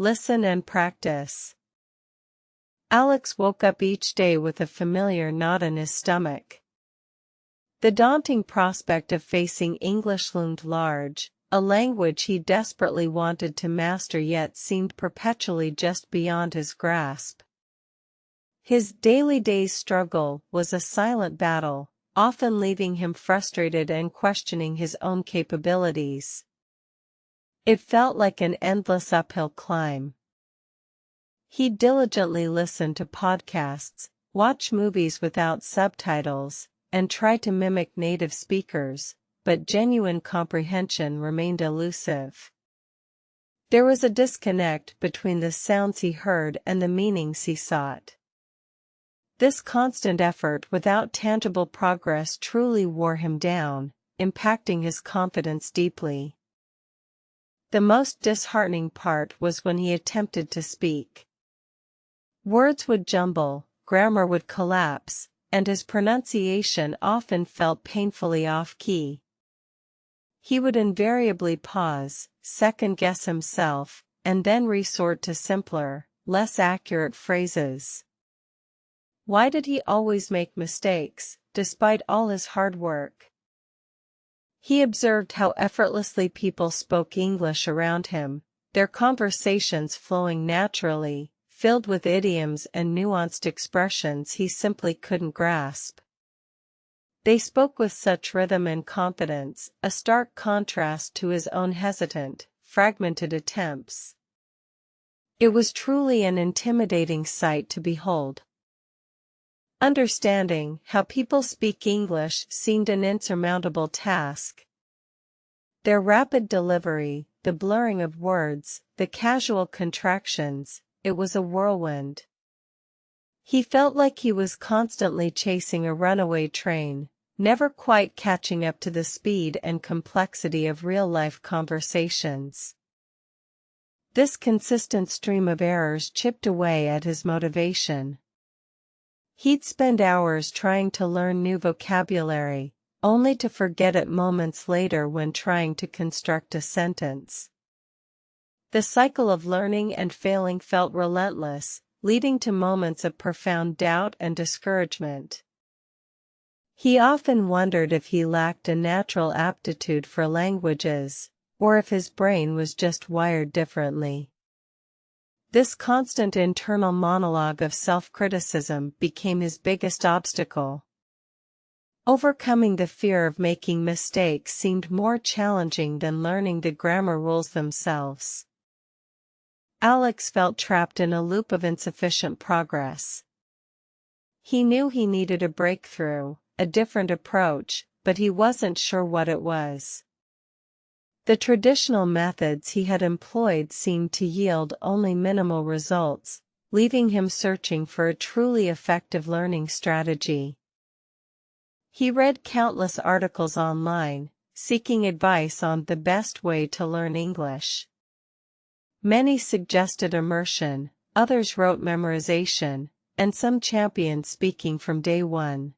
listen and practice. Alex woke up each day with a familiar knot in his stomach. The daunting prospect of facing English loomed large, a language he desperately wanted to master yet seemed perpetually just beyond his grasp. His daily day's struggle was a silent battle, often leaving him frustrated and questioning his own capabilities. It felt like an endless uphill climb. He diligently listened to podcasts, watched movies without subtitles, and tried to mimic native speakers, but genuine comprehension remained elusive. There was a disconnect between the sounds he heard and the meanings he sought. This constant effort without tangible progress truly wore him down, impacting his confidence deeply. The most disheartening part was when he attempted to speak. Words would jumble, grammar would collapse, and his pronunciation often felt painfully off-key. He would invariably pause, second-guess himself, and then resort to simpler, less accurate phrases. Why did he always make mistakes, despite all his hard work? He observed how effortlessly people spoke English around him, their conversations flowing naturally, filled with idioms and nuanced expressions he simply couldn't grasp. They spoke with such rhythm and confidence, a stark contrast to his own hesitant, fragmented attempts. It was truly an intimidating sight to behold. Understanding how people speak English seemed an insurmountable task. Their rapid delivery, the blurring of words, the casual contractions, it was a whirlwind. He felt like he was constantly chasing a runaway train, never quite catching up to the speed and complexity of real-life conversations. This consistent stream of errors chipped away at his motivation. He'd spend hours trying to learn new vocabulary, only to forget it moments later when trying to construct a sentence. The cycle of learning and failing felt relentless, leading to moments of profound doubt and discouragement. He often wondered if he lacked a natural aptitude for languages, or if his brain was just wired differently. This constant internal monologue of self-criticism became his biggest obstacle. Overcoming the fear of making mistakes seemed more challenging than learning the grammar rules themselves. Alex felt trapped in a loop of insufficient progress. He knew he needed a breakthrough, a different approach, but he wasn't sure what it was. The traditional methods he had employed seemed to yield only minimal results, leaving him searching for a truly effective learning strategy. He read countless articles online, seeking advice on the best way to learn English. Many suggested immersion, others wrote memorization, and some championed speaking from day one.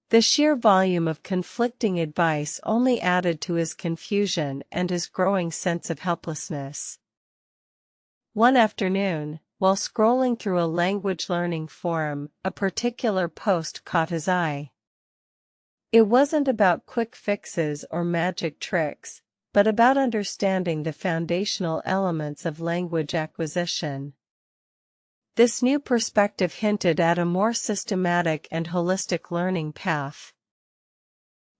The sheer volume of conflicting advice only added to his confusion and his growing sense of helplessness. One afternoon, while scrolling through a language learning forum, a particular post caught his eye. It wasn't about quick fixes or magic tricks, but about understanding the foundational elements of language acquisition. This new perspective hinted at a more systematic and holistic learning path.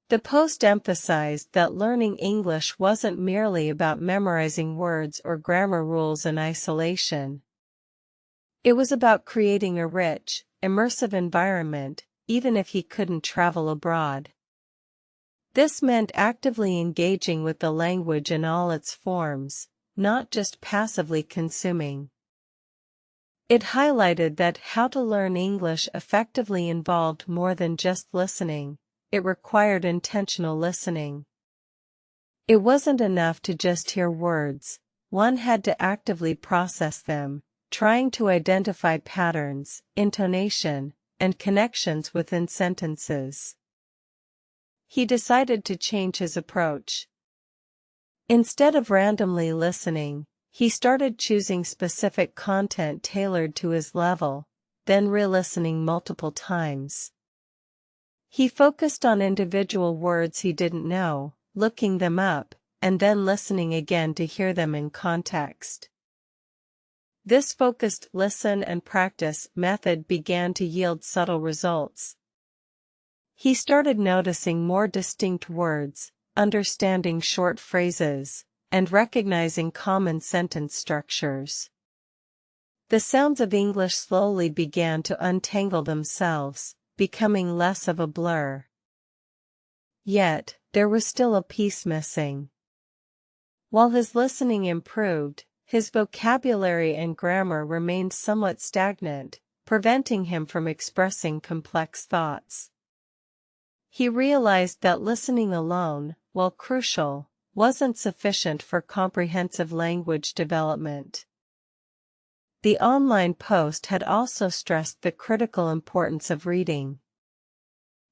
The post emphasized that learning English wasn't merely about memorizing words or grammar rules in isolation. It was about creating a rich, immersive environment, even if he couldn't travel abroad. This meant actively engaging with the language in all its forms, not just passively consuming. It highlighted that how to learn English effectively involved more than just listening, it required intentional listening. It wasn't enough to just hear words, one had to actively process them, trying to identify patterns, intonation, and connections within sentences. He decided to change his approach. Instead of randomly listening, He started choosing specific content tailored to his level, then re-listening multiple times. He focused on individual words he didn't know, looking them up, and then listening again to hear them in context. This focused listen and practice method began to yield subtle results. He started noticing more distinct words, understanding short phrases, and recognizing common sentence structures. The sounds of English slowly began to untangle themselves, becoming less of a blur. Yet, there was still a piece missing. While his listening improved, his vocabulary and grammar remained somewhat stagnant, preventing him from expressing complex thoughts. He realized that listening alone, while crucial, wasn't sufficient for comprehensive language development. The online post had also stressed the critical importance of reading.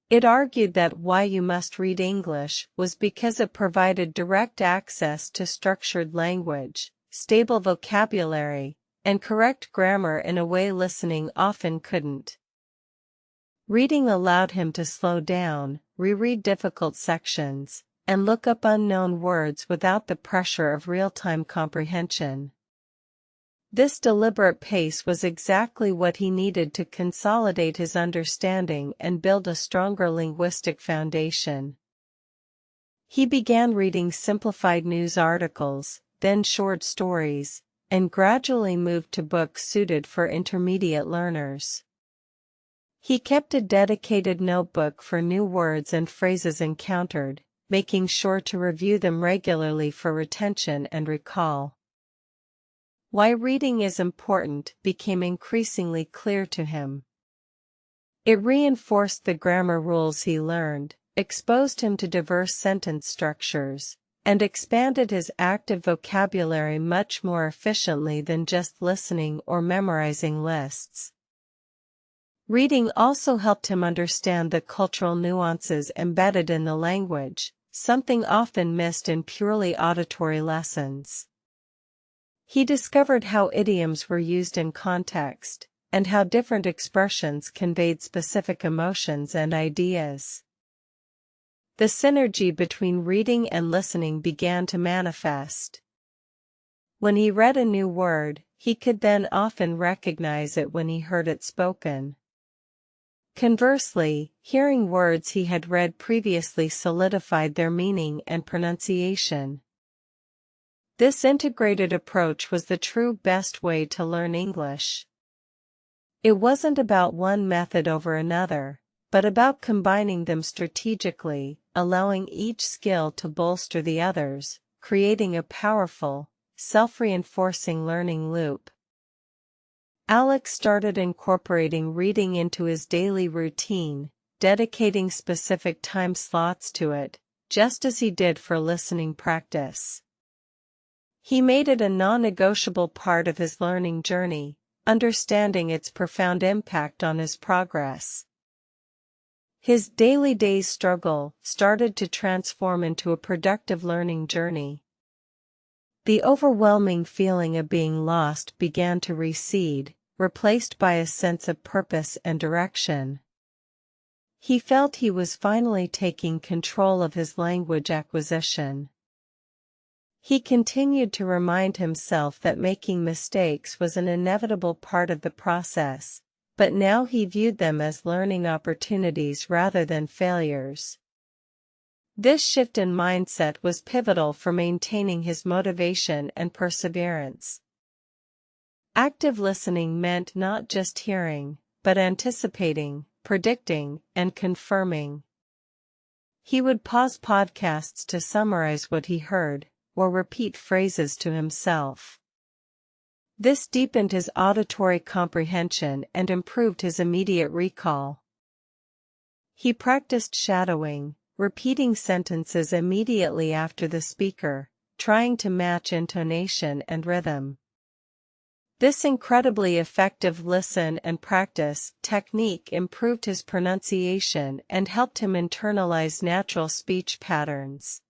It argued that why you must read English was because it provided direct access to structured language, stable vocabulary, and correct grammar in a way listening often couldn't. Reading allowed him to slow down, reread difficult sections, and look up unknown words without the pressure of real-time comprehension. This deliberate pace was exactly what he needed to consolidate his understanding and build a stronger linguistic foundation. He began reading simplified news articles, then short stories, and gradually moved to books suited for intermediate learners. He kept a dedicated notebook for new words and phrases encountered, making sure to review them regularly for retention and recall. Why reading is important became increasingly clear to him. It reinforced the grammar rules he learned, exposed him to diverse sentence structures, and expanded his active vocabulary much more efficiently than just listening or memorizing lists. Reading also helped him understand the cultural nuances embedded in the language, something often missed in purely auditory lessons. He discovered how idioms were used in context, and how different expressions conveyed specific emotions and ideas. The synergy between reading and listening began to manifest. When he read a new word, he could then often recognize it when he heard it spoken. Conversely, hearing words he had read previously solidified their meaning and pronunciation. This integrated approach was the true best way to learn English. It wasn't about one method over another, but about combining them strategically, allowing each skill to bolster the others, creating a powerful, self-reinforcing learning loop. Alex started incorporating reading into his daily routine, dedicating specific time slots to it, just as he did for listening practice. He made it a non-negotiable part of his learning journey, understanding its profound impact on his progress. His daily day's struggle started to transform into a productive learning journey. The overwhelming feeling of being lost began to recede, replaced by a sense of purpose and direction. He felt he was finally taking control of his language acquisition. He continued to remind himself that making mistakes was an inevitable part of the process, but now he viewed them as learning opportunities rather than failures. This shift in mindset was pivotal for maintaining his motivation and perseverance. Active listening meant not just hearing, but anticipating, predicting, and confirming. He would pause podcasts to summarize what he heard, or repeat phrases to himself. This deepened his auditory comprehension and improved his immediate recall. He practiced shadowing, repeating sentences immediately after the speaker, trying to match intonation and rhythm. This incredibly effective listen and practice technique improved his pronunciation and helped him internalize natural speech patterns.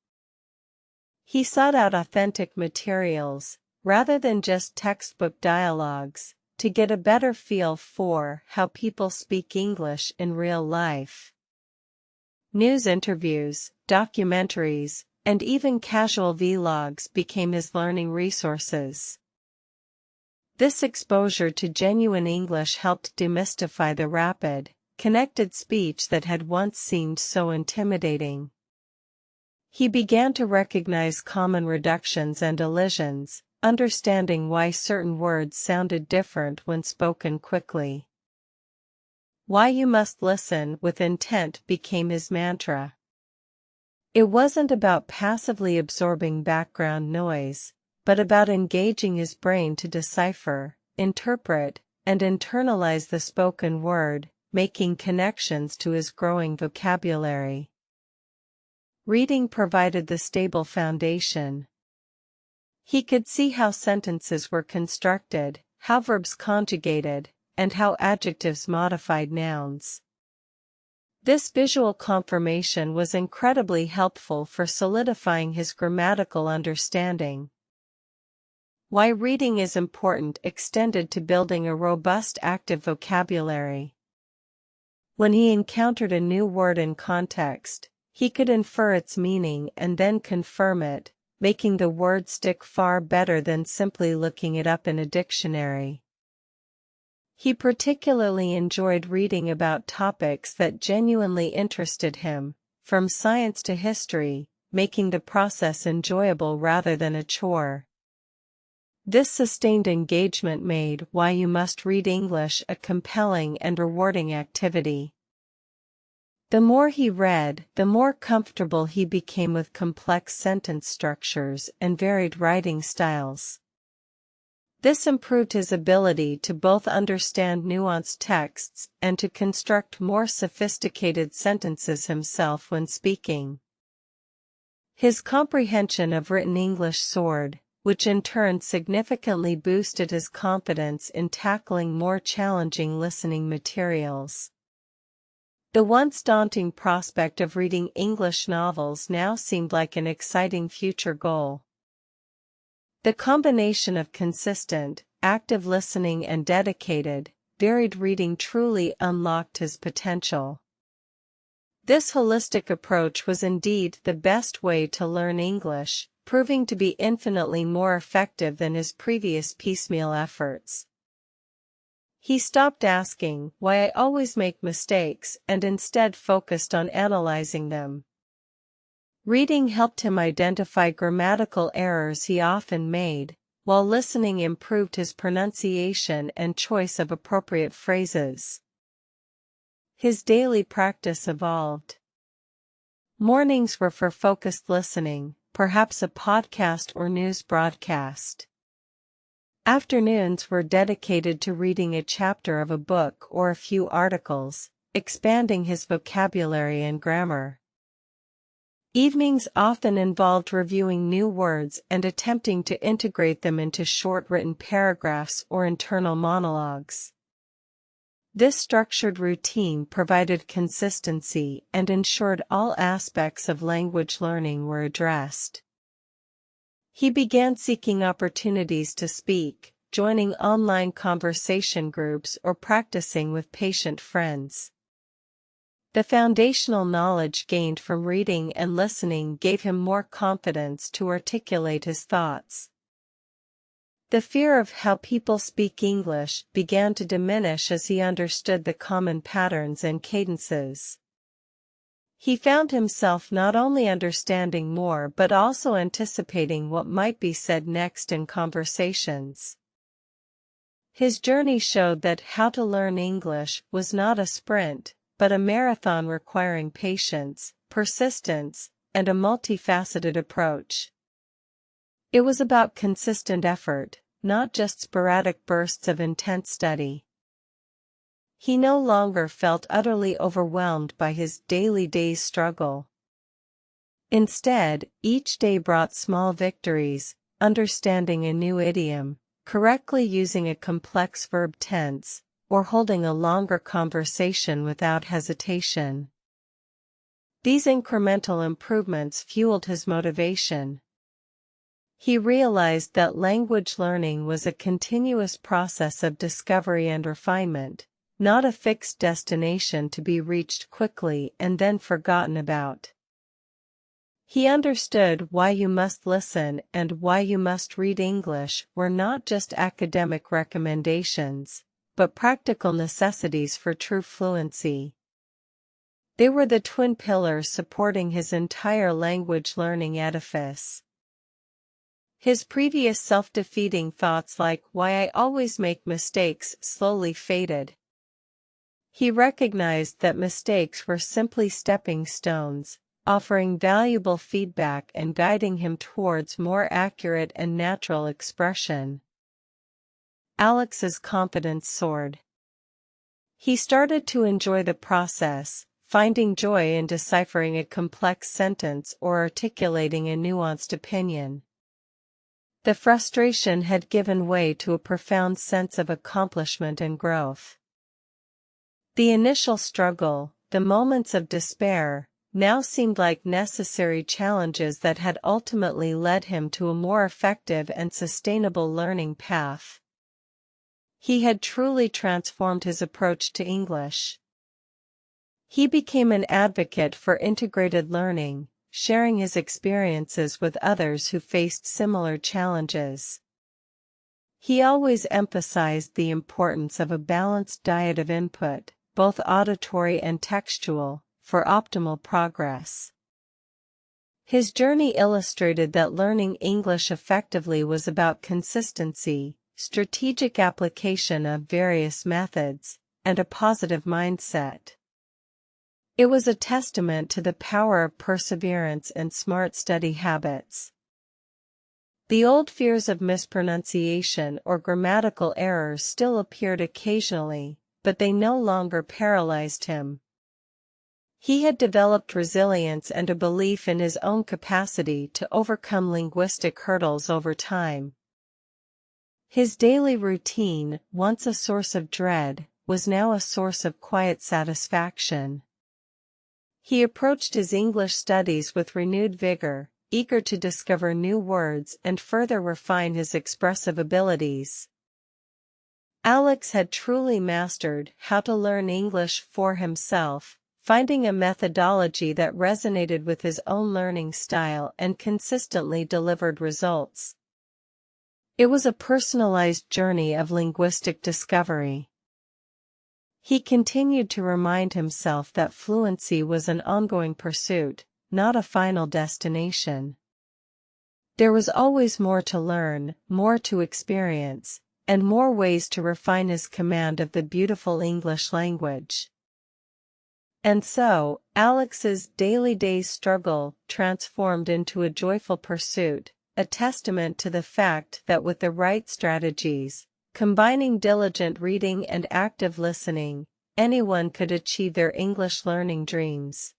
He sought out authentic materials, rather than just textbook dialogues, to get a better feel for how people speak English in real life. News interviews, documentaries, and even casual vlogs became his learning resources. This exposure to genuine English helped demystify the rapid, connected speech that had once seemed so intimidating. He began to recognize common reductions and elisions, understanding why certain words sounded different when spoken quickly. Why you must listen with intent became his mantra. It wasn't about passively absorbing background noise, but about engaging his brain to decipher, interpret, and internalize the spoken word, making connections to his growing vocabulary. Reading provided the stable foundation. He could see how sentences were constructed, how verbs conjugated, and how adjectives modified nouns. This visual confirmation was incredibly helpful for solidifying his grammatical understanding. Why reading is important extended to building a robust active vocabulary. When he encountered a new word in context, he could infer its meaning and then confirm it, making the word stick far better than simply looking it up in a dictionary. He particularly enjoyed reading about topics that genuinely interested him, from science to history, making the process enjoyable rather than a chore. This sustained engagement made Why You Must Read English a compelling and rewarding activity. The more he read, the more comfortable he became with complex sentence structures and varied writing styles. This improved his ability to both understand nuanced texts and to construct more sophisticated sentences himself when speaking. His comprehension of written English soared, which in turn significantly boosted his confidence in tackling more challenging listening materials. The once daunting prospect of reading English novels now seemed like an exciting future goal. The combination of consistent, active listening and dedicated, varied reading truly unlocked his potential. This holistic approach was indeed the best way to learn English, proving to be infinitely more effective than his previous piecemeal efforts. He stopped asking why I always make mistakes and instead focused on analyzing them. Reading helped him identify grammatical errors he often made, while listening improved his pronunciation and choice of appropriate phrases. His daily practice evolved. Mornings were for focused listening, perhaps a podcast or news broadcast. Afternoons were dedicated to reading a chapter of a book or a few articles, expanding his vocabulary and grammar. Evenings often involved reviewing new words and attempting to integrate them into short written paragraphs or internal monologues. This structured routine provided consistency and ensured all aspects of language learning were addressed. He began seeking opportunities to speak, joining online conversation groups or practicing with patient friends. The foundational knowledge gained from reading and listening gave him more confidence to articulate his thoughts. The fear of how people speak English began to diminish as he understood the common patterns and cadences. He found himself not only understanding more but also anticipating what might be said next in conversations. His journey showed that how to learn English was not a sprint, but a marathon requiring patience, persistence, and a multifaceted approach. It was about consistent effort, not just sporadic bursts of intense study. He no longer felt utterly overwhelmed by his daily day's struggle. Instead, each day brought small victories, understanding a new idiom, correctly using a complex verb tense, or holding a longer conversation without hesitation. These incremental improvements fueled his motivation. He realized that language learning was a continuous process of discovery and refinement, not a fixed destination to be reached quickly and then forgotten about. He understood why you must listen and why you must read English were not just academic recommendations, but practical necessities for true fluency. They were the twin pillars supporting his entire language learning edifice. His previous self-defeating thoughts like "why I always make mistakes" slowly faded. He recognized that mistakes were simply stepping stones, offering valuable feedback and guiding him towards more accurate and natural expression. Alex's confidence soared. He started to enjoy the process, finding joy in deciphering a complex sentence or articulating a nuanced opinion. The frustration had given way to a profound sense of accomplishment and growth. The initial struggle, the moments of despair, now seemed like necessary challenges that had ultimately led him to a more effective and sustainable learning path. He had truly transformed his approach to English. He became an advocate for integrated learning, sharing his experiences with others who faced similar challenges. He always emphasized the importance of a balanced diet of input, both auditory and textual, for optimal progress. His journey illustrated that learning English effectively was about consistency, strategic application of various methods, and a positive mindset. It was a testament to the power of perseverance and smart study habits. The old fears of mispronunciation or grammatical errors still appeared occasionally, but they no longer paralyzed him. He had developed resilience and a belief in his own capacity to overcome linguistic hurdles over time. His daily routine, once a source of dread, was now a source of quiet satisfaction. He approached his English studies with renewed vigor, eager to discover new words and further refine his expressive abilities. Alex had truly mastered how to learn English for himself, finding a methodology that resonated with his own learning style and consistently delivered results. It was a personalized journey of linguistic discovery. He continued to remind himself that fluency was an ongoing pursuit, not a final destination. There was always more to learn, more to experience, and more ways to refine his command of the beautiful English language. And so, Alex's daily struggle transformed into a joyful pursuit, a testament to the fact that with the right strategies, combining diligent reading and active listening, anyone could achieve their English learning dreams.